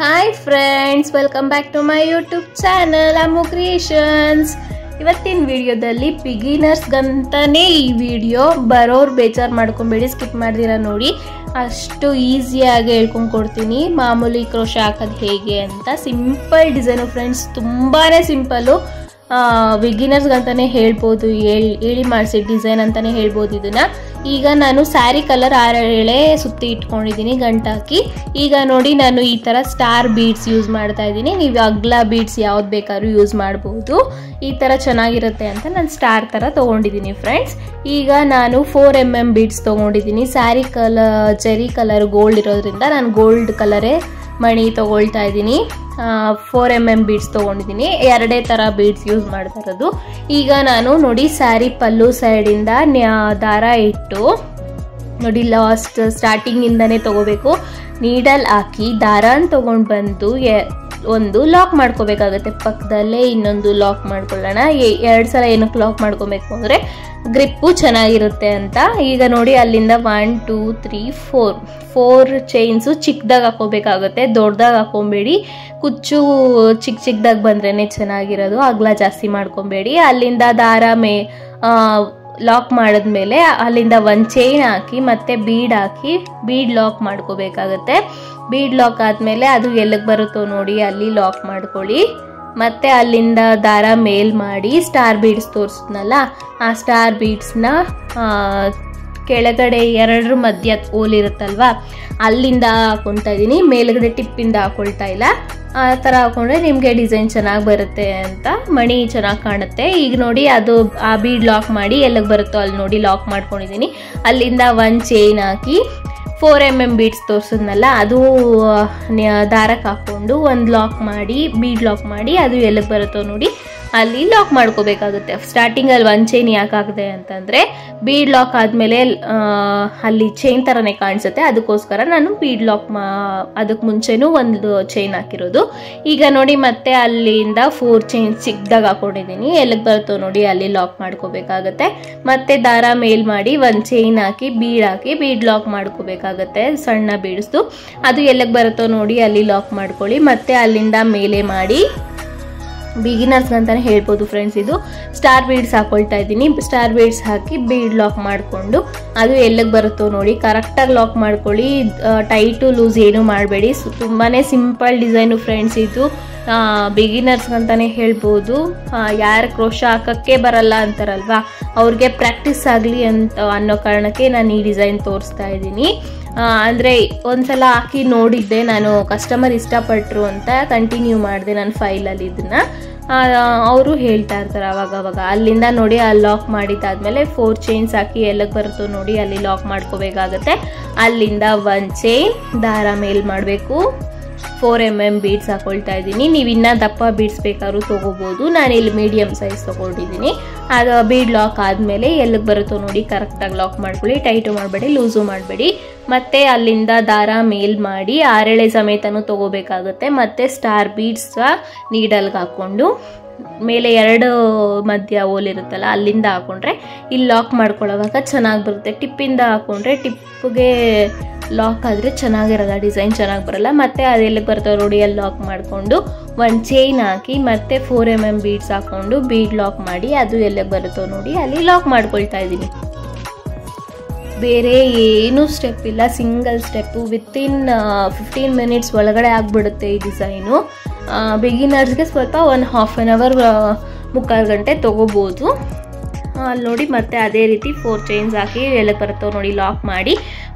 Hi friends, welcome back to my YouTube channel Ammu creations. ಇವತ್ತಿನ ವಿಡಿಯೋದಲ್ಲಿ ಬಿಗಿನರ್ಸ್ಗಂತಾನೆ ಈ ವಿಡಿಯೋ. ಬರೋರು ಬೇಜಾರು ಮಾಡ್ಕೊಂಬೇಡಿ, ಸ್ಕಿಪ್ ಮಾಡ್ದಿರ ನೋಡಿ. ಅಷ್ಟು ಈಸಿಯಾಗಿ ಹೇಳ್ಕೊಂಡು ಕೊಡ್ತೀನಿ ಮಾಮೂಲಿ ಕ್ರೋಶ ಹಾಕೋದು ಹೇಗೆ ಅಂತ. ಸಿಂಪಲ್ ಡಿಸೈನು ಫ್ರೆಂಡ್ಸ್, ತುಂಬಾ ಸಿಂಪಲ್ಲು. ಬಿಗಿನರ್ಸ್ಗಂತಾನೆ ಹೇಳ್ಬೋದು, ಹೇಳಿ ಮಾಡಿಸಿ ಡಿಸೈನ್ ಅಂತಾನೆ ಹೇಳ್ಬೋದು ಇದನ್ನ. ಈಗ ನಾನು ಸ್ಯಾರಿ ಕಲರ್ 6 ಎಳೆ ಸುತ್ತಿ ಇಟ್ಕೊಂಡಿದ್ದೀನಿ ಗಂಟಾಕಿ. ಈಗ ನೋಡಿ ನಾನು ಈ ಥರ ಸ್ಟಾರ್ ಬೀಡ್ಸ್ ಯೂಸ್ ಮಾಡ್ತಾ ಇದ್ದೀನಿ. ನೀವು ಅಗ್ಲ ಬೀಡ್ಸ್ ಯಾವ್ದು ಬೇಕಾದ್ರೂ ಯೂಸ್ ಮಾಡ್ಬೋದು. ಈ ಥರ ಚೆನ್ನಾಗಿರುತ್ತೆ ಅಂತ ನಾನು ಸ್ಟಾರ್ ಥರ ತೊಗೊಂಡಿದ್ದೀನಿ ಫ್ರೆಂಡ್ಸ್. ಈಗ ನಾನು 4mm ಬೀಡ್ಸ್ ತೊಗೊಂಡಿದ್ದೀನಿ. ಸ್ಯಾರಿ ಜೆರಿ ಕಲರ್ ಗೋಲ್ಡ್ ಇರೋದ್ರಿಂದ ನಾನು ಗೋಲ್ಡ್ ಕಲರೇ ಮಣಿ ತೊಗೊಳ್ತಾ ಇದ್ದೀನಿ. 4mm ಬೀಡ್ಸ್ ತೊಗೊಂಡಿದ್ದೀನಿ. 2 ಥರ ಬೀಡ್ಸ್ ಯೂಸ್ ಮಾಡ್ತಾ ಇರೋದು. ಈಗ ನಾನು ನೋಡಿ ಸ್ಯಾರಿ ಪಲ್ಲು ಸೈಡಿಂದ ದಾರ ಇಟ್ಟು ನೋಡಿ ಲಾಸ್ಟ್ ಸ್ಟಾರ್ಟಿಂಗಿಂದನೇ ತೊಗೋಬೇಕು. ನೀಡಲ್ ಹಾಕಿ ದಾರನ ತೊಗೊಂಡು ಬಂದು ಒಂದು ಲಾಕ್ ಮಾಡ್ಕೋಬೇಕಾಗತ್ತೆ. ಪಕ್ಕದಲ್ಲೇ ಇನ್ನೊಂದು ಲಾಕ್ ಮಾಡ್ಕೊಳ್ಳೋಣ. 2 ಸಲ ಏನಕ್ಕೆ ಲಾಕ್ ಮಾಡ್ಕೋಬೇಕು ಅಂದರೆ ಗ್ರಿಪ್ಪು ಚೆನ್ನಾಗಿರುತ್ತೆ ಅಂತ. ಈಗ ನೋಡಿ ಅಲ್ಲಿಂದ 1 2 3 4 ಚೈನ್ಸು ಚಿಕ್ಕದಾಗ ಹಾಕೋಬೇಕಾಗುತ್ತೆ, ದೊಡ್ಡದಾಗ ಹಾಕೊಬೇಡಿ. ಕುಚ್ಚು ಚಿಕ್ಕದಾಗಿ ಬಂದ್ರೇ ಚೆನ್ನಾಗಿರೋದು, ಅಗಲ ಜಾಸ್ತಿ ಮಾಡ್ಕೊಬೇಡಿ. ಅಲ್ಲಿಂದ ದಾರ ಲಾಕ್ ಮಾಡಿದ್ಮೇಲೆ ಅಲ್ಲಿಂದ 1 ಚೈನ್ ಹಾಕಿ ಮತ್ತೆ ಬೀಡ್ ಹಾಕಿ ಬೀಡ್ ಲಾಕ್ ಮಾಡ್ಕೋಬೇಕಾಗತ್ತೆ. ಬೀಡ್ ಲಾಕ್ ಆದಮೇಲೆ ಅದು ಎಲ್ಲಿಗೆ ಬರುತ್ತೋ ನೋಡಿ ಅಲ್ಲಿ ಲಾಕ್ ಮಾಡ್ಕೊಳ್ಳಿ. ಮತ್ತೆ ಅಲ್ಲಿಂದ ದಾರ ಮೇಲ್ ಮಾಡಿ ಸ್ಟಾರ್ ಬೀಡ್ಸ್ ತೋರಿಸಿದ್ನಲ್ಲ, ಆ ಸ್ಟಾರ್ ಬೀಡ್ಸ್ನ ಕೆಳಗಡೆ 2 ಮಧ್ಯ ಹೋಲಿರುತ್ತಲ್ವಾ ಅಲ್ಲಿಂದ ಹಾಕೊಳ್ತಾ ಇದ್ದೀನಿ. ಮೇಲ್ಗಡೆ ಟಿಪ್ಪಿಂದ ಹಾಕೊಳ್ತಾ ಇಲ್ಲ. ಆ ಥರ ಹಾಕೊಂಡ್ರೆ ನಿಮಗೆ ಡಿಸೈನ್ ಚೆನ್ನಾಗಿ ಬರುತ್ತೆ ಅಂತ, ಮಣಿ ಚೆನ್ನಾಗಿ ಕಾಣುತ್ತೆ. ಈಗ ನೋಡಿ ಅದು ಆ ಬೀಡ್ ಲಾಕ್ ಮಾಡಿ ಎಲ್ಲಿಗೆ ಬರುತ್ತೋ ಅಲ್ಲಿ ನೋಡಿ ಲಾಕ್ ಮಾಡ್ಕೊಂಡಿದ್ದೀನಿ. ಅಲ್ಲಿಂದ 1 ಚೈನ್ ಹಾಕಿ 4mm ಬೀಡ್ಸ್ ತೋರಿಸಿದ್ನಲ್ಲ ಅದು ದಾರಕ್ಕೆ ಹಾಕ್ಕೊಂಡು ಒಂದು ಲಾಕ್ ಮಾಡಿ ಬೀಡ್ ಲಾಕ್ ಮಾಡಿ ಅದು ಎಲ್ಲಿಗೆ ಬರುತ್ತೋ ನೋಡಿ ಅಲ್ಲಿ ಲಾಕ್ ಮಾಡ್ಕೋಬೇಕಾಗುತ್ತೆ. ಸ್ಟಾರ್ಟಿಂಗಲ್ಲಿ 1 ಚೈನ್ ಯಾಕೆ ಹಾಕಿದೆ ಅಂತಂದರೆ ಬೀಡ್ ಲಾಕ್ ಆದಮೇಲೆ ಅಲ್ಲಿ ಚೈನ್ ಥರನೇ ಕಾಣಿಸುತ್ತೆ, ಅದಕ್ಕೋಸ್ಕರ ನಾನು ಬೀಡ್ ಲಾಕ್ ಅದಕ್ಕೆ ಮುಂಚೆನೂ ಒಂದು ಚೈನ್ ಹಾಕಿರೋದು. ಈಗ ನೋಡಿ ಮತ್ತೆ ಅಲ್ಲಿಂದ 4 ಚೈನ್ ಚಿಕ್ಕದಾಗ ಹಾಕೊಂಡಿದ್ದೀನಿ. ಎಲ್ಲಿಗೆ ಬರುತ್ತೋ ನೋಡಿ ಅಲ್ಲಿ ಲಾಕ್ ಮಾಡ್ಕೋಬೇಕಾಗತ್ತೆ. ಮತ್ತೆ ದಾರ ಮೇಲ್ ಮಾಡಿ 1 ಚೈನ್ ಹಾಕಿ ಬೀಡ್ ಲಾಕ್ ಮಾಡ್ಕೋಬೇಕಾಗತ್ತೆ. ಸಣ್ಣ ಬೀಡ್ಸ್ದು ಅದು ಎಲ್ಲಿಗೆ ಬರುತ್ತೋ ನೋಡಿ ಅಲ್ಲಿ ಲಾಕ್ ಮಾಡ್ಕೊಳ್ಳಿ. ಮತ್ತೆ ಅಲ್ಲಿಂದ ಮೇಲೆ ಮಾಡಿ ಬಿಗಿನರ್ಸ್ ಅಂತಾನೆ ಹೇಳ್ಬೋದು ಫ್ರೆಂಡ್ಸ್. ಇದು ಸ್ಟಾರ್ ಬೀಡ್ಸ್ ಹಾಕೊಳ್ತಾ ಇದ್ದೀನಿ. ಸ್ಟಾರ್ ಬೀಡ್ಸ್ ಹಾಕಿ ಬೀಡ್ ಲಾಕ್ ಮಾಡಿಕೊಂಡು ಅದು ಎಲ್ಲಿಗೆ ಬರುತ್ತೋ ನೋಡಿ ಕರೆಕ್ಟಾಗಿ ಲಾಕ್ ಮಾಡ್ಕೊಳ್ಳಿ. ಟೈಟು ಲೂಸ್ ಏನು ಮಾಡಬೇಡಿ. ತುಂಬಾ ಸಿಂಪಲ್ ಡಿಸೈನು ಫ್ರೆಂಡ್ಸ್ ಇದು. ಬಿಗಿನರ್ಸ್ ಅಂತಾನೆ ಹೇಳ್ಬೋದು. ಯಾರು ಕ್ರೋಶ ಹಾಕೋಕ್ಕೆ ಬರಲ್ಲ ಅಂತಾರಲ್ವಾ ಅವ್ರಿಗೆ ಪ್ರಾಕ್ಟೀಸ್ ಆಗಲಿ ಅಂತ ಅನ್ನೋ ಕಾರಣಕ್ಕೆ ನಾನು ಈ ಡಿಸೈನ್ ತೋರಿಸ್ತಾ ಇದ್ದೀನಿ. ಅಂದರೆ ಒಂದ್ಸಲ ಹಾಕಿ ನೋಡಿದ್ದೆ ನಾನು, ಕಸ್ಟಮರ್ ಇಷ್ಟಪಟ್ಟರು ಅಂತ ಕಂಟಿನ್ಯೂ ಮಾಡಿದೆ ನಾನು ಫೈಲಲ್ಲಿ ಇದನ್ನು. ಅವರು ಹೇಳ್ತಾ ಇರ್ತಾರೆ ಅವಾಗವಾಗ. ಅಲ್ಲಿಂದ ನೋಡಿ ಅಲ್ಲಿ ಲಾಕ್ ಮಾಡಿದ್ದಾದ್ಮೇಲೆ 4 ಚೈನ್ಸ್ ಹಾಕಿ ಎಲ್ಲಿಗೆ ಬರುತ್ತೋ ನೋಡಿ ಅಲ್ಲಿ ಲಾಕ್ ಮಾಡ್ಕೋಬೇಕಾಗತ್ತೆ. ಅಲ್ಲಿಂದ 1 ಚೈನ್ ದಾರ ಮೇಲ್ ಮಾಡಬೇಕು. 4mm ಬೀಡ್ಸ್ ಹಾಕೊಳ್ತಾ ಇದ್ದೀನಿ. ನೀವು ಇನ್ನೂ ದಪ್ಪ ಬೀಡ್ಸ್ ಬೇಕಾದ್ರೂ ತೊಗೋಬೋದು. ನಾನಿಲ್ಲಿ ಮೀಡಿಯಮ್ ಸೈಜ್ ತೊಗೊಂಡಿದ್ದೀನಿ. ಅದು ಬೀಡ್ ಲಾಕ್ ಆದಮೇಲೆ ಎಲ್ಲಿಗೆ ಬರುತ್ತೋ ನೋಡಿ ಕರೆಕ್ಟಾಗಿ ಲಾಕ್ ಮಾಡ್ಕೊಳ್ಳಿ. ಟೈಟು ಮಾಡಬೇಡಿ, ಲೂಸು ಮಾಡಬೇಡಿ. ಮತ್ತು ಅಲ್ಲಿಂದ ದಾರ ಮೇಲ್ ಮಾಡಿ 6 ಎಳೆ ಸಮೇತನೂ ತೊಗೋಬೇಕಾಗುತ್ತೆ. ಮತ್ತು ಸ್ಟಾರ್ ಬೀಡ್ಸ್ ನೀಡಲ್ಗೆ ಹಾಕ್ಕೊಂಡು ಮೇಲೆ 2 ಮಧ್ಯ ಹೋಲಿರುತ್ತಲ್ಲ ಅಲ್ಲಿಂದ ಹಾಕೊಂಡ್ರೆ ಇಲ್ಲಿ ಲಾಕ್ ಮಾಡ್ಕೊಳ್ಳೋವಾಗ ಚೆನ್ನಾಗಿ ಬರುತ್ತೆ. ಟಿಪ್ಪಿಂದ ಹಾಕೊಂಡ್ರೆ ಟಿಪ್ಪಿಗೆ ಲಾಕ್ ಆದರೆ ಚೆನ್ನಾಗಿರಲ್ಲ, ಡಿಸೈನ್ ಚೆನ್ನಾಗಿ ಬರಲ್ಲ. ಮತ್ತು ಅದೆಲ್ಲಿಗೆ ಬರ್ತೋ ನೋಡಿ ಅಲ್ಲಿ ಲಾಕ್ ಮಾಡಿಕೊಂಡು 1 ಚೈನ್ ಹಾಕಿ ಮತ್ತೆ 4mm ಬೀಡ್ಸ್ ಹಾಕ್ಕೊಂಡು ಬೀಡ್ ಲಾಕ್ ಮಾಡಿ ಅದು ಎಲ್ಲಿಗೆ ಬರುತ್ತೋ ನೋಡಿ ಅಲ್ಲಿ ಲಾಕ್ ಮಾಡ್ಕೊಳ್ತಾ ಇದ್ದೀನಿ. ಬೇರೆ ಏನೂ ಸ್ಟೆಪ್ ಇಲ್ಲ, ಸಿಂಗಲ್ ಸ್ಟೆಪ್ಪು. ವಿತಿನ್ 15 ಮಿನಿಟ್ಸ್ ಒಳಗಡೆ ಆಗಿಬಿಡುತ್ತೆ ಈ ಡಿಸೈನು. ಬಿಗಿನರ್ಸ್ಗೆ ಸ್ವಲ್ಪ 1/2 hour 3/4 ಗಂಟೆ ತೊಗೋಬೋದು. ಅಲ್ಲಿ ನೋಡಿ ಮತ್ತೆ ಅದೇ ರೀತಿ 4 ಚೈನ್ಸ್ ಹಾಕಿ ಎಲ್ಲಿಗೆ ಬರುತ್ತೋ ನೋಡಿ ಲಾಕ್ ಮಾಡಿ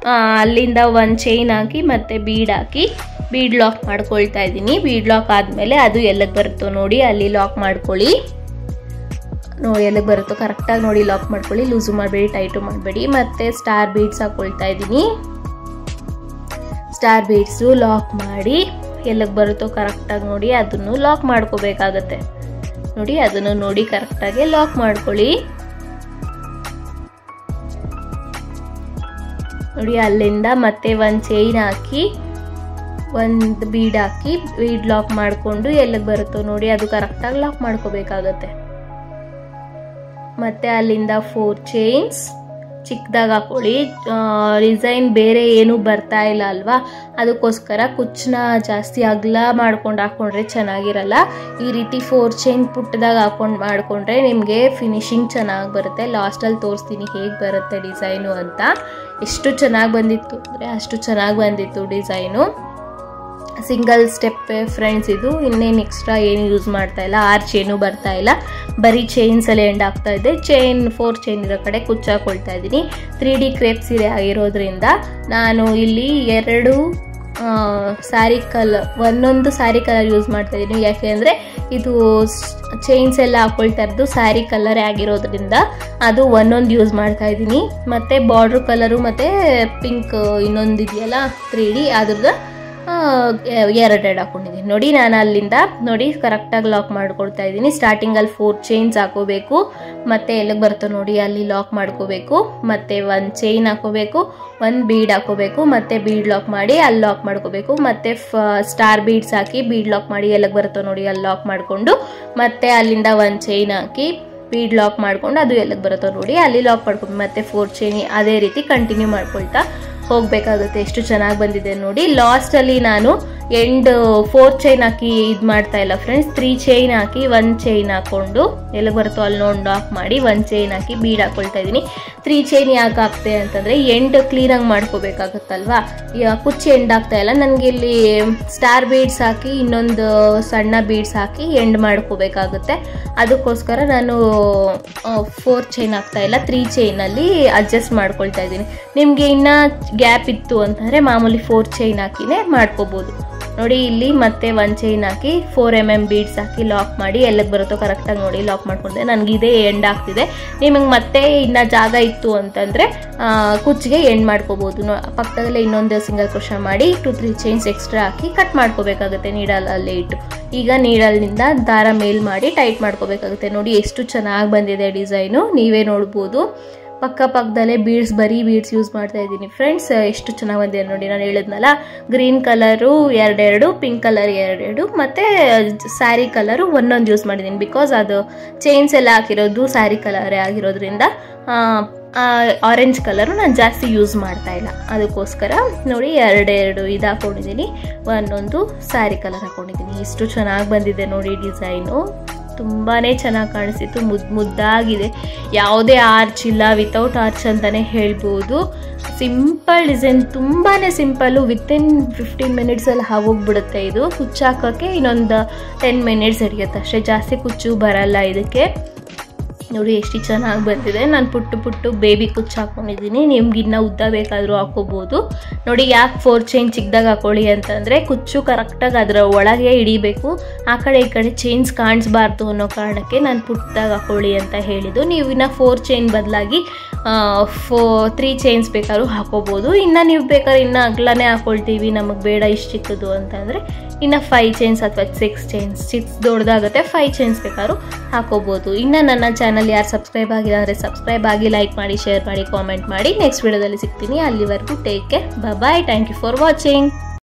ಅಲ್ಲಿಂದ 1 ಚೈನ್ ಹಾಕಿ ಮತ್ತೆ ಬೀಡ್ ಹಾಕಿ ಬೀಡ್ ಲಾಕ್ ಮಾಡ್ಕೊಳ್ತಾ ಇದ್ದೀನಿ. ಬೀಡ್ ಲಾಕ್ ಆದಮೇಲೆ ಅದು ಎಲ್ಲಿಗೆ ಬರುತ್ತೋ ನೋಡಿ ಅಲ್ಲಿ ಲಾಕ್ ಮಾಡ್ಕೊಳ್ಳಿ. ನೋಡಿ ಎಲ್ಲಿಗೆ ಬರುತ್ತೋ ಕರೆಕ್ಟಾಗಿ ನೋಡಿ ಲಾಕ್ ಮಾಡ್ಕೊಳ್ಳಿ. ಲೂಸು ಮಾಡಬೇಡಿ, ಟೈಟು ಮಾಡಬೇಡಿ. ಮತ್ತು ಸ್ಟಾರ್ ಬೀಡ್ಸ್ ಹಾಕ್ಕೊಳ್ತಾ ಇದ್ದೀನಿ. ಸ್ಟಾರ್ ಬೀಡ್ಸು ಲಾಕ್ ಮಾಡಿ ಎಲ್ಲಿಗೆ ಬರುತ್ತೋ ಕರೆಕ್ಟಾಗಿ ನೋಡಿ ಅದನ್ನು ಲಾಕ್ ಮಾಡ್ಕೋಬೇಕಾಗತ್ತೆ. ನೋಡಿ ಅದನ್ನು ನೋಡಿ ಕರೆಕ್ಟಾಗಿ ಲಾಕ್ ಮಾಡ್ಕೊಳ್ಳಿ. ನೋಡಿ ಅಲ್ಲಿಂದ ಮತ್ತೆ 1 ಚೈನ್ ಹಾಕಿ 1 ಬೀಡ್ ಹಾಕಿ ಬೀಡ್ ಲಾಕ್ ಮಾಡಿಕೊಂಡು ಎಲ್ಲಿಗೆ ಬರುತ್ತೋ ನೋಡಿ ಅದು ಕರೆಕ್ಟಾಗಿ ಲಾಕ್ ಮಾಡ್ಕೋಬೇಕಾಗತ್ತೆ. ಮತ್ತೆ ಅಲ್ಲಿಂದ 4 ಚೈನ್ಸ್ ಚಿಕ್ಕದಾಗಿ ಹಾಕೊಳ್ಳಿ. ಡಿಸೈನ್ ಬೇರೆ ಏನೂ ಬರ್ತಾ ಇಲ್ಲ ಅಲ್ವಾ, ಅದಕ್ಕೋಸ್ಕರ ಕುಚ್ಚನ್ನ ಜಾಸ್ತಿ ಅಗಲ ಮಾಡ್ಕೊಂಡು ಹಾಕ್ಕೊಂಡ್ರೆ ಚೆನ್ನಾಗಿರಲ್ಲ. ಈ ರೀತಿ 4 ಚೈನ್ ಪುಟ್ಟದಾಗ ಹಾಕೊಂಡು ಮಾಡಿಕೊಂಡ್ರೆ ನಿಮಗೆ ಫಿನಿಶಿಂಗ್ ಚೆನ್ನಾಗಿ ಬರುತ್ತೆ. ಲಾಸ್ಟಲ್ಲಿ ತೋರಿಸ್ತೀನಿ ಹೇಗೆ ಬರುತ್ತೆ ಡಿಸೈನು ಅಂತ. ಎಷ್ಟು ಚೆನ್ನಾಗಿ ಬಂದಿತ್ತು ಅಂದರೆ ಅಷ್ಟು ಚೆನ್ನಾಗಿ ಬಂದಿತ್ತು ಡಿಸೈನು. ಸಿಂಗಲ್ ಸ್ಟೆಪ್ ಫ್ರೆಂಡ್ಸ್ ಇದು, ಇನ್ನೇನು ಎಕ್ಸ್ಟ್ರಾ ಏನು ಯೂಸ್ ಮಾಡ್ತಾ ಇಲ್ಲ. ಆರ್ಚ್ ಏನೂ ಬರ್ತಾ ಇಲ್ಲ, ಬರೀ ಚೈನ್ಸಲ್ಲಿ ಎಂಡ್ ಆಗ್ತಾ ಇದೆ. 4 ಚೈನ್ ಇರೋ ಕಡೆ ಕುಚ್ಚು ಹಾಕೊಳ್ತಾ ಇದ್ದೀನಿ. 3D ಕ್ರೇಪ್ ಸೀರೆ ಆಗಿರೋದ್ರಿಂದ ನಾನು ಇಲ್ಲಿ 2 ಸ್ಯಾರಿ ಕಲರ್, ಒಂದೊಂದು ಸ್ಯಾರಿ ಕಲರ್ ಯೂಸ್ ಮಾಡ್ತಾ ಇದ್ದೀನಿ. ಯಾಕೆಂದರೆ ಇದು ಚೈನ್ಸ್ ಎಲ್ಲ ಹಾಕೊಳ್ತಾ ಇರೋದು ಸ್ಯಾರಿ ಕಲರೇ ಆಗಿರೋದ್ರಿಂದ ಅದು ಒಂದೊಂದು ಯೂಸ್ ಮಾಡ್ತಾ ಇದ್ದೀನಿ. ಮತ್ತು ಬಾರ್ಡ್ರ್ ಕಲರು ಮತ್ತು ಪಿಂಕ್ ಇನ್ನೊಂದು ಇದೆಯಲ್ಲ 3D ಅದ್ರದ್ದು 2 ಹಾಕೊಂಡಿದ್ದೀನಿ. ನೋಡಿ ನಾನು ಅಲ್ಲಿಂದ ನೋಡಿ ಕರೆಕ್ಟಾಗಿ ಲಾಕ್ ಮಾಡ್ಕೊಳ್ತಾ ಇದ್ದೀನಿ. ಸ್ಟಾರ್ಟಿಂಗಲ್ಲಿ 4 ಚೈನ್ಸ್ ಹಾಕೋಬೇಕು, ಮತ್ತು ಎಲ್ಲಿಗೆ ಬರುತ್ತೋ ನೋಡಿ ಅಲ್ಲಿ ಲಾಕ್ ಮಾಡ್ಕೋಬೇಕು, ಮತ್ತು 1 ಚೈನ್ ಹಾಕೋಬೇಕು, 1 ಬೀಡ್ ಹಾಕೋಬೇಕು, ಮತ್ತು ಬೀಡ್ ಲಾಕ್ ಮಾಡಿ ಅಲ್ಲಿ ಲಾಕ್ ಮಾಡ್ಕೋಬೇಕು, ಮತ್ತು ಸ್ಟಾರ್ ಬೀಡ್ಸ್ ಹಾಕಿ ಬೀಡ್ ಲಾಕ್ ಮಾಡಿ ಎಲ್ಲಿಗೆ ಬರುತ್ತೋ ನೋಡಿ ಅಲ್ಲಿ ಲಾಕ್ ಮಾಡಿಕೊಂಡು, ಮತ್ತು ಅಲ್ಲಿಂದ 1 ಚೈನ್ ಹಾಕಿ ಬೀಡ್ ಲಾಕ್ ಮಾಡ್ಕೊಂಡು ಅದು ಎಲ್ಲಿಗೆ ಬರುತ್ತೋ ನೋಡಿ ಅಲ್ಲಿ ಲಾಕ್ ಮಾಡ್ಕೊಂಡು ಮತ್ತೆ 4 ಚೈನ್ ಅದೇ ರೀತಿ ಕಂಟಿನ್ಯೂ ಮಾಡ್ಕೊಳ್ತಾ ಹೋಗಬೇಕಾಗುತ್ತೆ. ಎಷ್ಟು ಚೆನ್ನಾಗಿ ಬಂದಿದೆ ನೋಡಿ. ಲಾಸ್ಟಲ್ಲಿ ನಾನು ಎಂಡ್ 4 ಚೈನ್ ಹಾಕಿ ಇದು ಮಾಡ್ತಾ ಇಲ್ಲ ಫ್ರೆಂಡ್ಸ್, 3 ಚೈನ್ ಹಾಕಿ 1 ಚೈನ್ ಹಾಕೊಂಡು ಎಲ್ಲಿ ಬರುತ್ತೋ ಅಲ್ಲಿ ನೋಡಿ ಲಾಕ್ ಮಾಡಿ 1 ಚೈನ್ ಹಾಕಿ ಬೀಡ್ ಹಾಕೊಳ್ತಾ ಇದ್ದೀನಿ. 3 ಚೈನ್ ಯಾಕೆ ಹಾಕ್ತೆ ಅಂತಂದರೆ ಎಂಡ್ ಕ್ಲೀನಾಗಿ ಮಾಡ್ಕೋಬೇಕಾಗುತ್ತಲ್ವಾ, ಕುಚ್ಚು ಎಂಡ್ ಆಗ್ತಾ ಇಲ್ಲ ನನಗೆ. ಇಲ್ಲಿ ಸ್ಟಾರ್ ಬೀಡ್ಸ್ ಹಾಕಿ ಇನ್ನೊಂದು ಸಣ್ಣ ಬೀಡ್ಸ್ ಹಾಕಿ ಎಂಡ್ ಮಾಡ್ಕೋಬೇಕಾಗುತ್ತೆ. ಅದಕ್ಕೋಸ್ಕರ ನಾನು 4 ಚೈನ್ ಹಾಕ್ತಾ ಇಲ್ಲ, 3 ಚೈನಲ್ಲಿ ಅಡ್ಜಸ್ಟ್ ಮಾಡ್ಕೊಳ್ತಾ ಇದ್ದೀನಿ. ನಿಮಗೆ ಇನ್ನೂ ಗ್ಯಾಪ್ ಇತ್ತು ಅಂತಂದರೆ ಮಾಮೂಲಿ 4 ಚೈನ್ ಹಾಕಿನೇ ಮಾಡ್ಕೋಬೋದು. ನೋಡಿ ಇಲ್ಲಿ ಮತ್ತೆ 1 ಚೈನ್ ಹಾಕಿ 4 mm ಬೀಡ್ಸ್ ಹಾಕಿ ಲಾಕ್ ಮಾಡಿ ಎಲ್ಲಿಗೆ ಬರುತ್ತೋ ಕರೆಕ್ಟಾಗಿ ನೋಡಿ ಲಾಕ್ ಮಾಡ್ಕೊಂಡೆ. ನನಗೆ ಇದೇ ಎಂಡ್ ಆಗ್ತಿದೆ. ನಿಮಗೆ ಮತ್ತೆ ಇನ್ನು ಜಾಗ ಇತ್ತು ಅಂತಂದರೆ ಕುಚ್ಚಿಗೆ ಎಂಡ್ ಮಾಡ್ಕೋಬೋದು. ಪಕ್ಕದಲ್ಲೇ ಇನ್ನೊಂದು ಸಿಂಗಲ್ ಕ್ರೋಶಾ ಮಾಡಿ 2-3 ಚೈನ್ಸ್ ಎಕ್ಸ್ಟ್ರಾ ಹಾಕಿ ಕಟ್ ಮಾಡ್ಕೋಬೇಕಾಗುತ್ತೆ ನೀಡಲಲ್ಲೇ ಇಟ್ಟು. ಈಗ ನೀಡಲ್ನಿಂದ ದಾರ ಮೇಲ್ ಮಾಡಿ ಟೈಟ್ ಮಾಡ್ಕೋಬೇಕಾಗುತ್ತೆ. ನೋಡಿ ಎಷ್ಟು ಚೆನ್ನಾಗಿ ಬಂದಿದೆ ಡಿಸೈನು, ನೀವೇ ನೋಡ್ಬೋದು. ಪಕ್ಕದಲ್ಲೇ ಬೀಡ್ಸ್, ಬರೀ ಬೀಡ್ಸ್ ಯೂಸ್ ಮಾಡ್ತಾ ಇದ್ದೀನಿ ಫ್ರೆಂಡ್ಸ್. ಎಷ್ಟು ಚೆನ್ನಾಗಿ ಬಂದಿದೆ ನೋಡಿ. ನಾನು ಹೇಳಿದ್ನಲ್ಲ ಗ್ರೀನ್ ಕಲರು 2, ಪಿಂಕ್ ಕಲರ್ 2 ಮತ್ತು ಸ್ಯಾರಿ ಕಲರು ಒಂದೊಂದು ಯೂಸ್ ಮಾಡಿದ್ದೀನಿ. ಬಿಕಾಸ್ ಅದು ಚೈನ್ಸ್ ಎಲ್ಲ ಹಾಕಿರೋದು ಸ್ಯಾರಿ ಕಲರೇ ಆಗಿರೋದ್ರಿಂದ ಆರೆಂಜ್ ಕಲರು ನಾನು ಜಾಸ್ತಿ ಯೂಸ್ ಮಾಡ್ತಾ ಇಲ್ಲ. ಅದಕ್ಕೋಸ್ಕರ ನೋಡಿ 2 ಇದು ಹಾಕೊಂಡಿದ್ದೀನಿ, ಒಂದೊಂದು ಸ್ಯಾರಿ ಕಲರ್ ಹಾಕೊಂಡಿದ್ದೀನಿ. ಎಷ್ಟು ಚೆನ್ನಾಗಿ ಬಂದಿದೆ ನೋಡಿ ಡಿಸೈನು. ತುಂಬಾ ಚೆನ್ನಾಗಿ ಕಾಣಿಸಿತ್ತು, ಮುದ್ದಾಗಿದೆ. ಯಾವುದೇ ಆರ್ಚ್ ಇಲ್ಲ, ವಿತೌಟ್ ಆರ್ಚ್ ಅಂತಲೇ ಹೇಳ್ಬೋದು. ಸಿಂಪಲ್ ಡಿಸೈನ್, ತುಂಬಾ ಸಿಂಪಲ್ಲು. ವಿತಿನ್ 15 ಮಿನಿಟ್ಸಲ್ಲಿ ಆಗೋಗ್ಬಿಡುತ್ತೆ. ಇದು ಕುಚ್ಚು ಹಾಕೋಕ್ಕೆ ಇನ್ನೊಂದು 10 ಮಿನಿಟ್ಸ್ ಹಿಡಿಯುತ್ತೆ ಅಷ್ಟೇ, ಜಾಸ್ತಿ ಕುಚ್ಚು ಬರಲ್ಲ ಇದಕ್ಕೆ. ನೋಡಿ ಎಷ್ಟು ಚೆನ್ನಾಗಿ ಬಂದಿದೆ. ನಾನು ಪುಟ್ಟು ಬೇಬಿ ಕುಚ್ಚು ಹಾಕ್ಕೊಂಡಿದ್ದೀನಿ. ನಿಮ್ಗೆ ಇನ್ನೂ ಉದ್ದ ಬೇಕಾದರೂ ಹಾಕೋಬೋದು. ನೋಡಿ ಯಾಕೆ 4 ಚೈನ್ ಚಿಕ್ಕದಾಗಿ ಹಾಕೊಳ್ಳಿ ಅಂತಂದರೆ ಕುಚ್ಚು ಕರೆಕ್ಟಾಗಿ ಅದರ ಒಳಗೆ ಹಿಡಿಬೇಕು. ಆ ಕಡೆ ಈ ಕಡೆ ಚೈನ್ಸ್ ಕಾಣಿಸ್ಬಾರ್ದು ಅನ್ನೋ ಕಾರಣಕ್ಕೆ ನಾನು ಪುಟ್ಟದಾಗಿ ಹಾಕೊಳ್ಳಿ ಅಂತ ಹೇಳಿದ್ದು. ನೀವು ಇನ್ನು 4 ಚೈನ್ ಬದಲಾಗಿ 3 ಚೈನ್ಸ್ ಬೇಕಾದ್ರೂ ಹಾಕೋಬೋದು. ಇನ್ನು ನೀವು ಬೇಕಾದ್ರೆ ಇನ್ನೂ ಅಗಲನೇ ಹಾಕೊಳ್ತೀವಿ, ನಮಗೆ ಬೇಡ ಇಷ್ಟು ಚಿಕ್ಕದು ಅಂತಂದರೆ ಇನ್ನು 5 ಚೈನ್ಸ್ ಅಥವಾ 6 ಚೈನ್ಸ್, 6 ದೊಡ್ಡದಾಗುತ್ತೆ, 5 ಚೈನ್ಸ್ ಬೇಕಾದ್ರೂ ಹಾಕೋಬೋದು. ಇನ್ನು ನನ್ನ ಚಾನಲ್ ಯಾರು ಸಬ್ಸ್ಕ್ರೈಬ್ ಆಗಿಲ್ಲ ಅಂದರೆ ಸಬ್ಸ್ಕ್ರೈಬ್ ಆಗಿ, ಲೈಕ್ ಮಾಡಿ, ಶೇರ್ ಮಾಡಿ, ಕಾಮೆಂಟ್ ಮಾಡಿ. ನೆಕ್ಸ್ಟ್ ವಿಡಿಯೋದಲ್ಲಿ ಸಿಗ್ತೀನಿ. ಅಲ್ಲಿವರೆಗೂ take care, bye. Thank you for watching.